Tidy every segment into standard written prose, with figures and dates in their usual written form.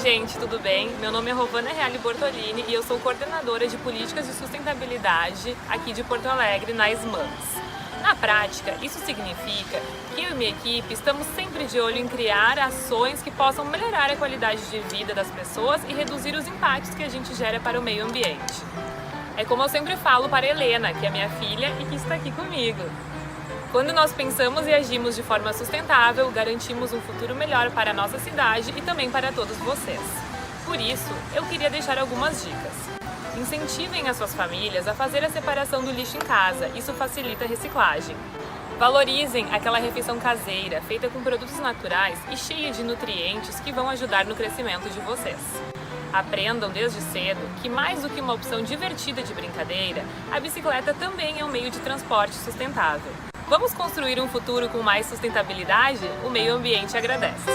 gente, tudo bem? Meu nome é Rovana Reale Bortolini e eu sou coordenadora de políticas de sustentabilidade aqui de Porto Alegre, na SMANS. Na prática, isso significa que eu e minha equipe estamos sempre de olho em criar ações que possam melhorar a qualidade de vida das pessoas e reduzir os impactos que a gente gera para o meio ambiente. É como eu sempre falo para a Helena, que é minha filha e que está aqui comigo. Quando nós pensamos e agimos de forma sustentável, garantimos um futuro melhor para a nossa cidade e também para todos vocês. Por isso, eu queria deixar algumas dicas. Incentivem as suas famílias a fazer a separação do lixo em casa, isso facilita a reciclagem. Valorizem aquela refeição caseira, feita com produtos naturais e cheia de nutrientes que vão ajudar no crescimento de vocês. Aprendam desde cedo que, mais do que uma opção divertida de brincadeira, a bicicleta também é um meio de transporte sustentável. Vamos construir um futuro com mais sustentabilidade? O meio ambiente agradece.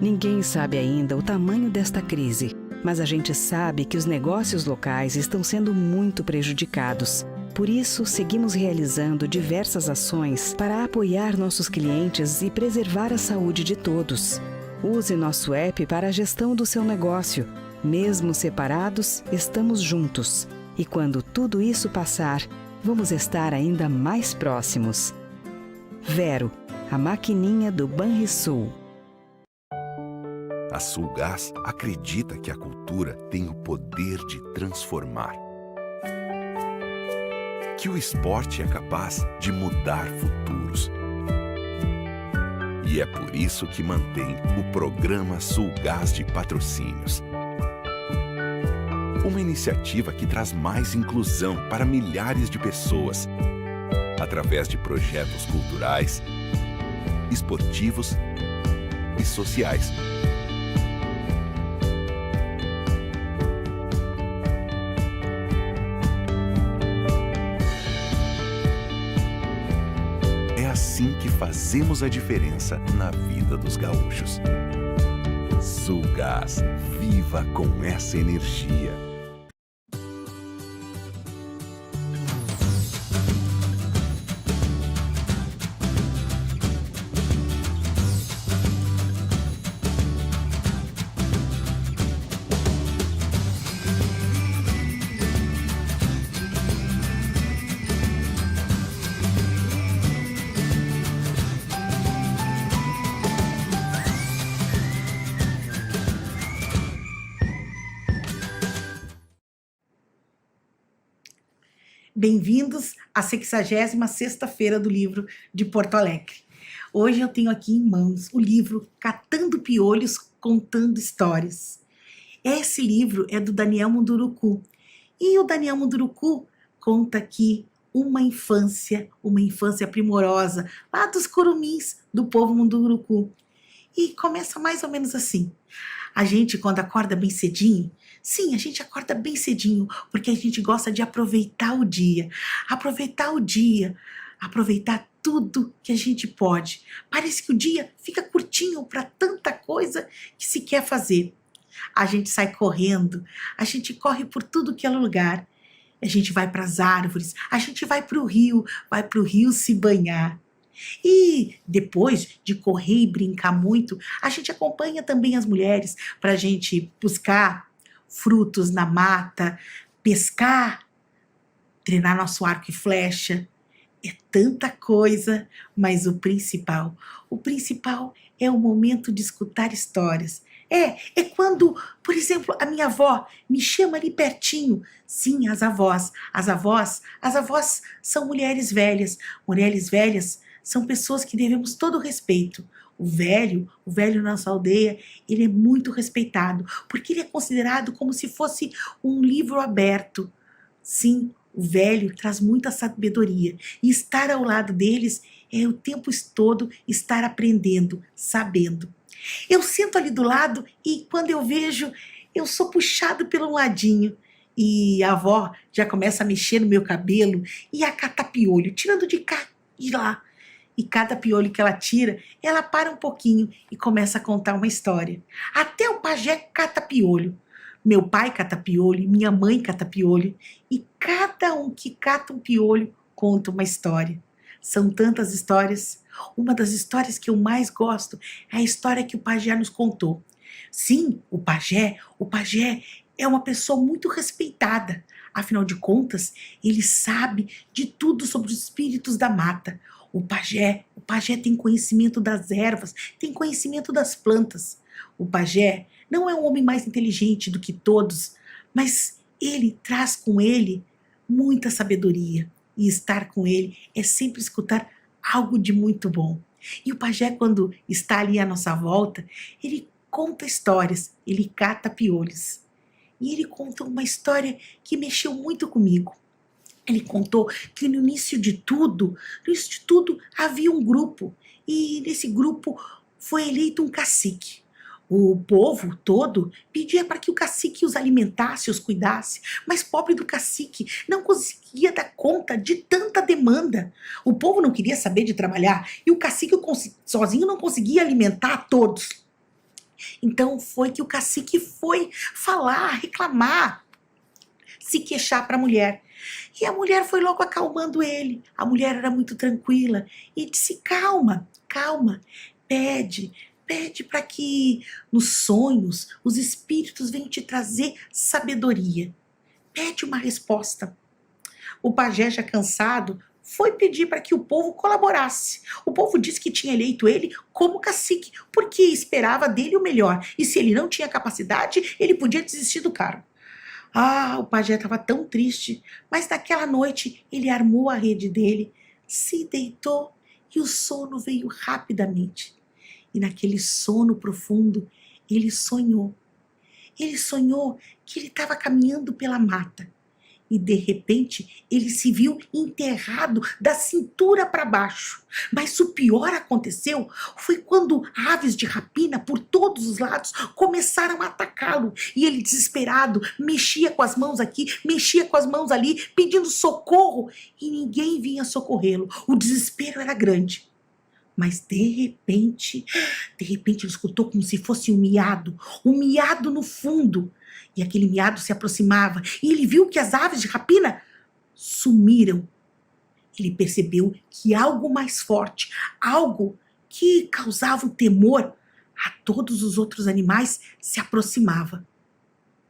Ninguém sabe ainda o tamanho desta crise, mas a gente sabe que os negócios locais estão sendo muito prejudicados. Por isso, seguimos realizando diversas ações para apoiar nossos clientes e preservar a saúde de todos. Use nosso app para a gestão do seu negócio. Mesmo separados, estamos juntos. E quando tudo isso passar, vamos estar ainda mais próximos. Vero, a maquininha do Banrisul. A Sulgás acredita que a cultura tem o poder de transformar. Que o esporte é capaz de mudar futuros. E é por isso que mantém o programa Sulgás de Patrocínios. Uma iniciativa que traz mais inclusão para milhares de pessoas, através de projetos culturais, esportivos e sociais. É assim que fazemos a diferença na vida dos gaúchos. Sulgás, viva com essa energia. Bem-vindos à 66ª Feira do Livro de Porto Alegre. Hoje eu tenho aqui em mãos o livro Catando Piolhos, Contando Histórias. Esse livro é do Daniel Munduruku. E o Daniel Munduruku conta aqui uma infância primorosa, lá dos curumins do povo Munduruku. E começa mais ou menos assim. A gente, quando acorda bem cedinho, sim, a gente acorda bem cedinho, porque a gente gosta de aproveitar o dia, aproveitar tudo que a gente pode. Parece que o dia fica curtinho para tanta coisa que se quer fazer. A gente sai correndo, a gente corre por tudo que é lugar. A gente vai para as árvores, a gente vai para o rio se banhar. E depois de correr e brincar muito, a gente acompanha também as mulheres para a gente buscar frutos na mata, pescar, treinar nosso arco e flecha. É tanta coisa, mas o principal é o momento de escutar histórias. É quando, por exemplo, a minha avó me chama ali pertinho. Sim, as avós são mulheres velhas. Mulheres velhas são pessoas que devemos todo o respeito. O velho na nossa aldeia, ele é muito respeitado, porque ele é considerado como se fosse um livro aberto. Sim, o O velho traz muita sabedoria e estar ao lado deles é o tempo todo estar aprendendo, sabendo. Eu sento ali do lado e quando eu vejo, eu sou puxado pelo ladinho. E a avó já começa a mexer no meu cabelo e a catar piolho, tirando de cá e lá. E cada piolho que ela tira, ela para um pouquinho e começa a contar uma história. Até o pajé cata piolho. Meu pai cata piolho, minha mãe cata piolho. E cada um que cata um piolho conta uma história. São tantas histórias. Uma das histórias que eu mais gosto é a história que o pajé nos contou. Sim, o pajé é uma pessoa muito respeitada. Afinal de contas, ele sabe de tudo sobre os espíritos da mata. O pajé tem conhecimento das ervas, tem conhecimento das plantas. O pajé não é um homem mais inteligente do que todos, mas ele traz com ele muita sabedoria. E estar com ele é sempre escutar algo de muito bom. E o pajé, quando está ali à nossa volta, ele conta histórias, ele cata piolhos. E ele contou uma história que mexeu muito comigo. Ele contou que no início de tudo havia um grupo. E nesse grupo foi eleito um cacique. O povo todo pedia para que o cacique os alimentasse, os cuidasse, mas pobre do cacique não conseguia dar conta de tanta demanda. O povo não queria saber de trabalhar e o cacique sozinho não conseguia alimentar a todos. Então foi que o cacique foi falar, reclamar, se queixar para a mulher. E a mulher foi logo acalmando ele. A mulher era muito tranquila e disse: calma, pede para que nos sonhos os espíritos venham te trazer sabedoria. Pede uma resposta. O pajé, já cansado, foi pedir para que o povo colaborasse. O povo disse que tinha eleito ele como cacique, porque esperava dele o melhor. E se ele não tinha capacidade, ele podia desistir do cargo. O pajé estava tão triste, mas naquela noite ele armou a rede dele, se deitou e o sono veio rapidamente. E naquele sono profundo, ele sonhou. Ele sonhou que ele estava caminhando pela mata. E de repente, ele se viu enterrado da cintura para baixo. Mas o pior aconteceu foi quando aves de rapina por todos os lados começaram a atacá-lo. E ele, desesperado, mexia com as mãos aqui, mexia com as mãos ali, pedindo socorro. E ninguém vinha socorrê-lo. O desespero era grande. Mas de repente ele escutou como se fosse um miado no fundo. E aquele miado se aproximava e ele viu que as aves de rapina sumiram. Ele percebeu que algo mais forte, algo que causava um temor a todos os outros animais, se aproximava.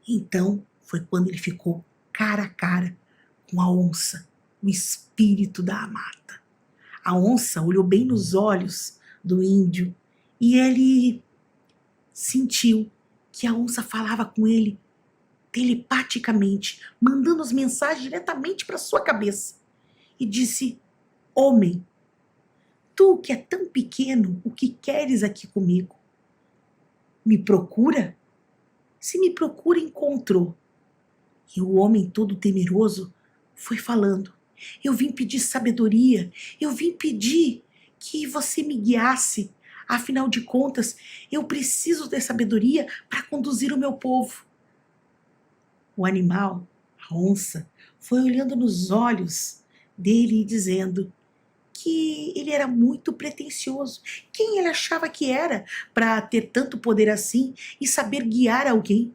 Então foi quando ele ficou cara a cara com a onça, o espírito da mata. A onça olhou bem nos olhos do índio e ele sentiu que a onça falava com ele telepaticamente, mandando as mensagens diretamente para sua cabeça. E disse: homem, tu que é tão pequeno, o que queres aqui comigo? Me procura? Se me procura, encontrou. E o homem, todo temeroso, foi falando: eu vim pedir sabedoria, eu vim pedir que você me guiasse. Afinal de contas, eu preciso de sabedoria para conduzir o meu povo. O animal, a onça, foi olhando nos olhos dele e dizendo que ele era muito pretensioso. Quem ele achava que era para ter tanto poder assim e saber guiar alguém?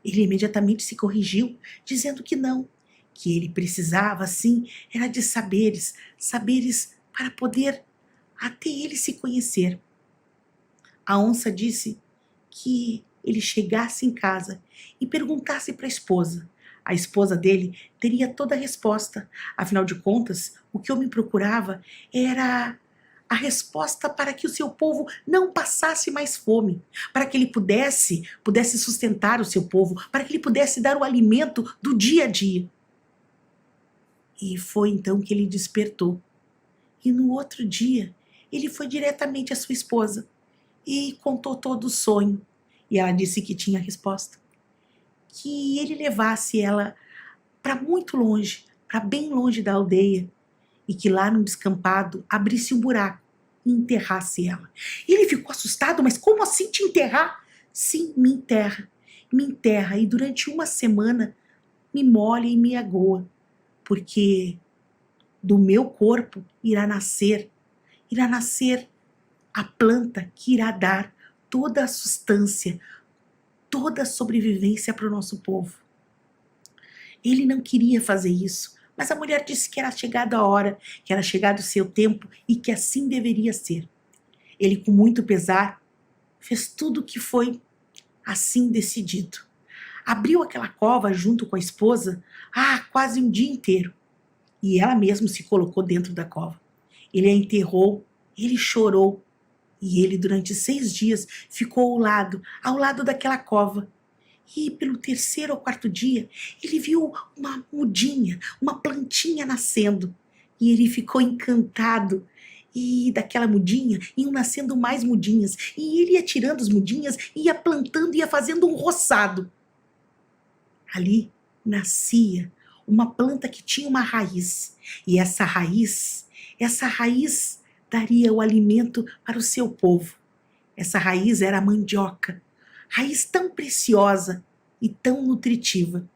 Ele imediatamente se corrigiu, dizendo que não, que ele precisava, sim, era de saberes para poder até ele se conhecer. A onça disse que ele chegasse em casa e perguntasse para a esposa. A esposa dele teria toda a resposta. Afinal de contas, o que eu me procurava era a resposta para que o seu povo não passasse mais fome, para que ele pudesse sustentar o seu povo, para que ele pudesse dar o alimento do dia a dia. E foi então que ele despertou. E no outro dia, ele foi diretamente à sua esposa e contou todo o sonho. E ela disse que tinha a resposta. Que ele levasse ela para muito longe, para bem longe da aldeia e que lá num descampado abrisse um buraco e enterrasse ela. E ele ficou assustado, mas como assim te enterrar? Sim, me enterra e durante uma semana me molha e me agoa, porque do meu corpo irá nascer a planta que irá dar toda a sustância, toda a sobrevivência para o nosso povo. Ele não queria fazer isso, mas a mulher disse que era chegada a hora, que era chegado o seu tempo e que assim deveria ser. Ele, com muito pesar, fez tudo o que foi assim decidido. Abriu aquela cova junto com a esposa, quase um dia inteiro. E ela mesma se colocou dentro da cova. Ele a enterrou, ele chorou, e ele durante 6 dias ficou ao lado daquela cova. E pelo 3º ou 4º dia, ele viu uma mudinha, uma plantinha nascendo. E ele ficou encantado. E daquela mudinha iam nascendo mais mudinhas. E ele ia tirando as mudinhas, ia plantando, ia fazendo um roçado. Ali nascia uma planta que tinha uma raiz. E essa raiz daria o alimento para o seu povo. Essa raiz era a mandioca. Raiz tão preciosa e tão nutritiva.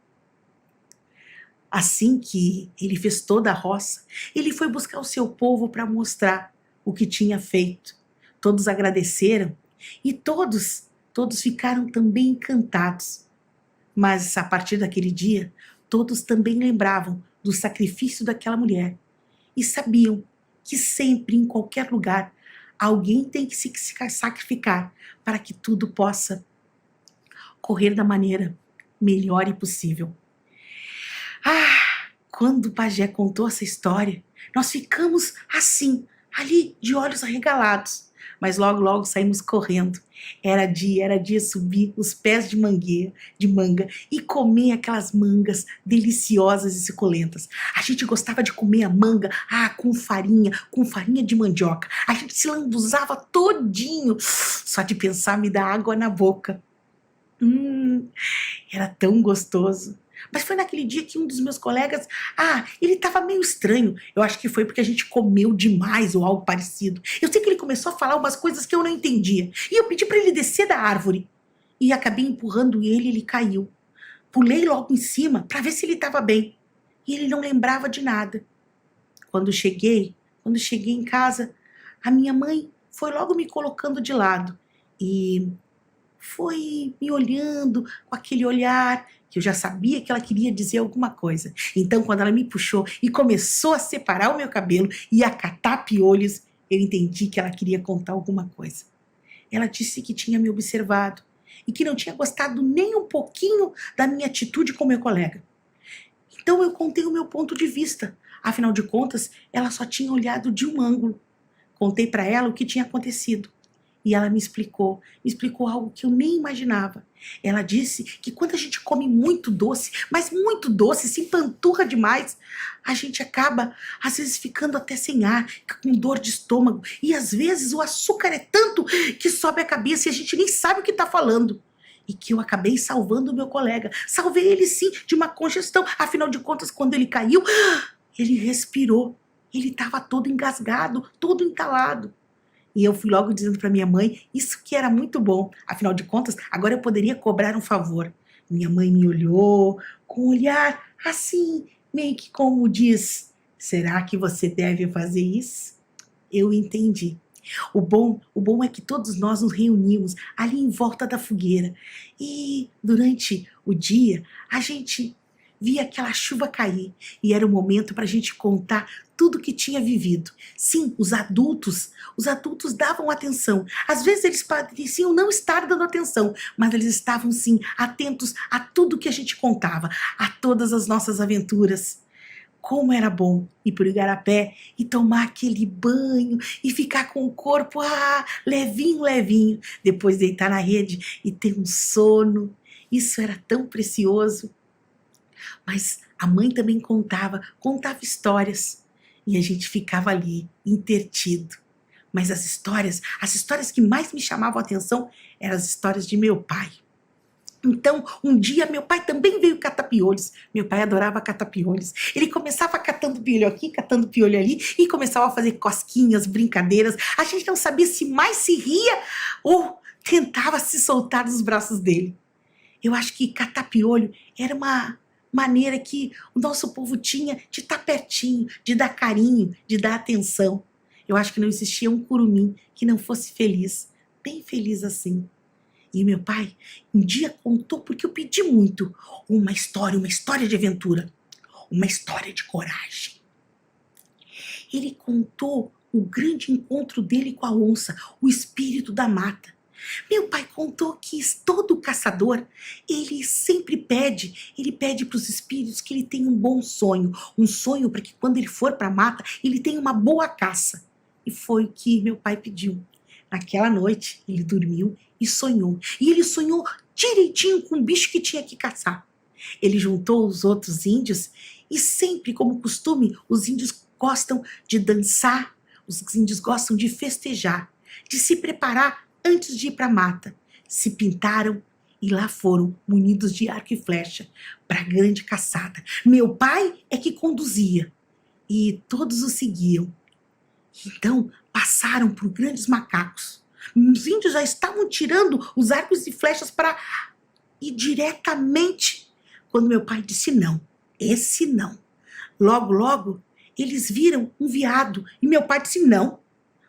Assim que ele fez toda a roça, ele foi buscar o seu povo para mostrar o que tinha feito. Todos agradeceram e todos ficaram também encantados. Mas a partir daquele dia, todos também lembravam do sacrifício daquela mulher e sabiam que sempre, em qualquer lugar, alguém tem que se sacrificar para que tudo possa correr da maneira melhor e possível. Quando o pajé contou essa história, nós ficamos assim, ali de olhos arregalados, mas logo saímos correndo. Era dia subir os pés de manga e comer aquelas mangas deliciosas e suculentas. A gente gostava de comer a manga com farinha de mandioca. A gente se lambuzava todinho, só de pensar me dá água na boca. Era tão gostoso. Mas foi naquele dia que um dos meus colegas, ele estava meio estranho. Eu acho que foi porque a gente comeu demais ou algo parecido. Eu sei que ele começou a falar umas coisas que eu não entendia. E eu pedi para ele descer da árvore. E acabei empurrando ele e ele caiu. Pulei logo em cima para ver se ele estava bem. E ele não lembrava de nada. Quando cheguei em casa, a minha mãe foi logo me colocando de lado. E foi me olhando com aquele olhar que eu já sabia que ela queria dizer alguma coisa. Então, quando ela me puxou e começou a separar o meu cabelo e a catar piolhos, eu entendi que ela queria contar alguma coisa. Ela disse que tinha me observado e que não tinha gostado nem um pouquinho da minha atitude com meu colega. Então, eu contei o meu ponto de vista. Afinal de contas, ela só tinha olhado de um ângulo. Contei para ela o que tinha acontecido. E ela me explicou algo que eu nem imaginava. Ela disse que quando a gente come muito doce, mas muito doce, se empanturra demais, a gente acaba, às vezes, ficando até sem ar, com dor de estômago. E às vezes o açúcar é tanto que sobe a cabeça e a gente nem sabe o que está falando. E que eu acabei salvando o meu colega. Salvei ele sim de uma congestão. Afinal de contas, quando ele caiu, ele respirou. Ele estava todo engasgado, todo entalado. E eu fui logo dizendo para minha mãe, isso que era muito bom. Afinal de contas, agora eu poderia cobrar um favor. Minha mãe me olhou com um olhar assim, meio que como diz, será que você deve fazer isso? Eu entendi. O bom é que todos nós nos reunimos ali em volta da fogueira. E durante o dia, a gente via aquela chuva cair. E era o momento para a gente contar tudo que tinha vivido. Sim, os adultos davam atenção. Às vezes eles pareciam não estar dando atenção, mas eles estavam sim atentos a tudo que a gente contava, a todas as nossas aventuras. Como era bom ir para o igarapé e tomar aquele banho e ficar com o corpo levinho, depois deitar na rede e ter um sono. Isso era tão precioso. Mas a mãe também contava histórias. E a gente ficava ali, entretido. Mas as histórias que mais me chamavam a atenção eram as histórias de meu pai. Então, um dia meu pai também veio catar piolhos. Meu pai adorava catar piolhos. Ele começava catando piolho aqui, catando piolho ali e começava a fazer cosquinhas, brincadeiras. A gente não sabia se mais se ria ou tentava se soltar dos braços dele. Eu acho que catar piolho era uma maneira que o nosso povo tinha de estar pertinho, de dar carinho, de dar atenção. Eu acho que não existia um curumim que não fosse feliz, bem feliz assim. E meu pai um dia contou, porque eu pedi muito, uma história de aventura, uma história de coragem. Ele contou o grande encontro dele com a onça, o espírito da mata. Meu pai contou que todo caçador, ele sempre pede para os espíritos que ele tenha um sonho para que quando ele for para a mata, ele tenha uma boa caça. E foi o que meu pai pediu. Naquela noite, ele dormiu e sonhou. E ele sonhou direitinho com o bicho que tinha que caçar. Ele juntou os outros índios e sempre, como costume, os índios gostam de dançar, os índios gostam de festejar, de se preparar antes de ir para a mata. Se pintaram e lá foram, munidos de arco e flecha, para a grande caçada. Meu pai é que conduzia e todos o seguiam. Então passaram por grandes macacos. Os índios já estavam tirando os arcos e flechas para ir diretamente, quando meu pai disse não, esse não. Logo, logo, eles viram um veado e meu pai disse não.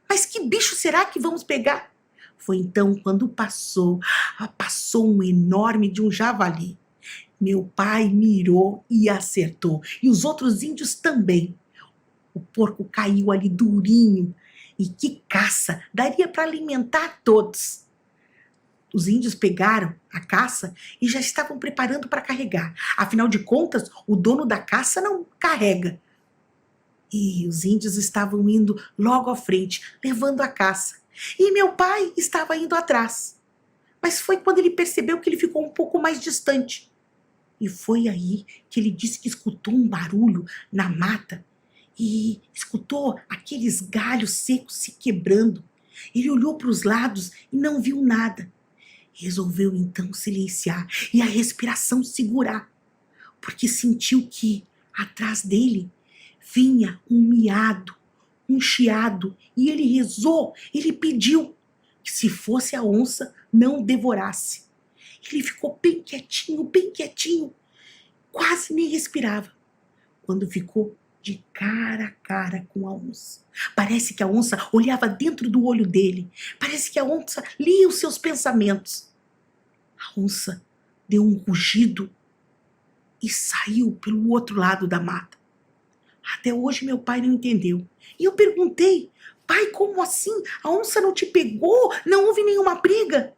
Mas que bicho será que vamos pegar? Foi então quando passou um enorme de um javali. Meu pai mirou e acertou, e os outros índios também. O porco caiu ali durinho, e que caça, daria para alimentar todos. Os índios pegaram a caça e já estavam preparando para carregar. Afinal de contas, o dono da caça não carrega. E os índios estavam indo logo à frente, levando a caça. E meu pai estava indo atrás. Mas foi quando ele percebeu que ele ficou um pouco mais distante. E foi aí que ele disse que escutou um barulho na mata e escutou aqueles galhos secos se quebrando. Ele olhou para os lados e não viu nada. Resolveu então silenciar e a respiração segurar, porque sentiu que atrás dele vinha um miado, um chiado, e ele rezou, ele pediu que se fosse a onça não o devorasse. Ele ficou bem quietinho, quase nem respirava, quando ficou de cara a cara com a onça. Parece que a onça olhava dentro do olho dele. Parece que a onça lia os seus pensamentos. A onça deu um rugido e saiu pelo outro lado da mata. Até hoje meu pai não entendeu. E eu perguntei, pai, como assim? A onça não te pegou? Não houve nenhuma briga?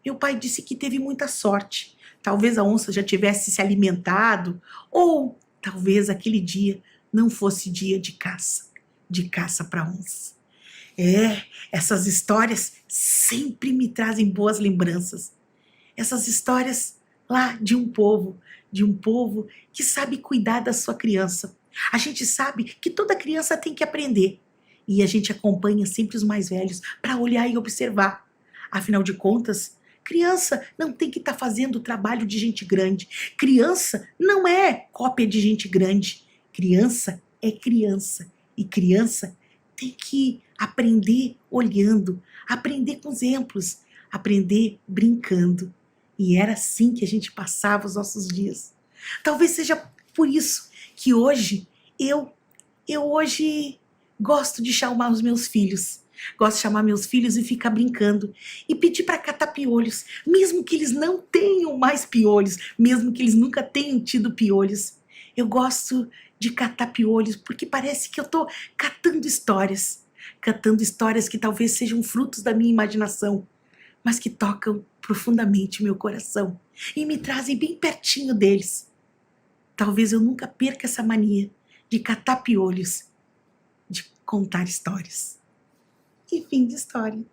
Meu pai disse que teve muita sorte. Talvez a onça já tivesse se alimentado, ou talvez aquele dia não fosse dia de caça para onça. Essas histórias sempre me trazem boas lembranças. Essas histórias lá de um povo que sabe cuidar da sua criança. A gente sabe que toda criança tem que aprender. E a gente acompanha sempre os mais velhos para olhar e observar. Afinal de contas, criança não tem que estar fazendo o trabalho de gente grande. Criança não é cópia de gente grande. Criança é criança. E criança tem que aprender olhando, aprender com exemplos, aprender brincando. E era assim que a gente passava os nossos dias. Talvez seja por isso que hoje eu hoje gosto de chamar os meus filhos. Gosto de chamar meus filhos e ficar brincando. E pedir para catar piolhos, mesmo que eles não tenham mais piolhos, mesmo que eles nunca tenham tido piolhos. Eu gosto de catar piolhos porque parece que eu estou catando histórias que talvez sejam frutos da minha imaginação, mas que tocam profundamente meu coração e me trazem bem pertinho deles. Talvez eu nunca perca essa mania de catar piolhos, de contar histórias. E fim de história.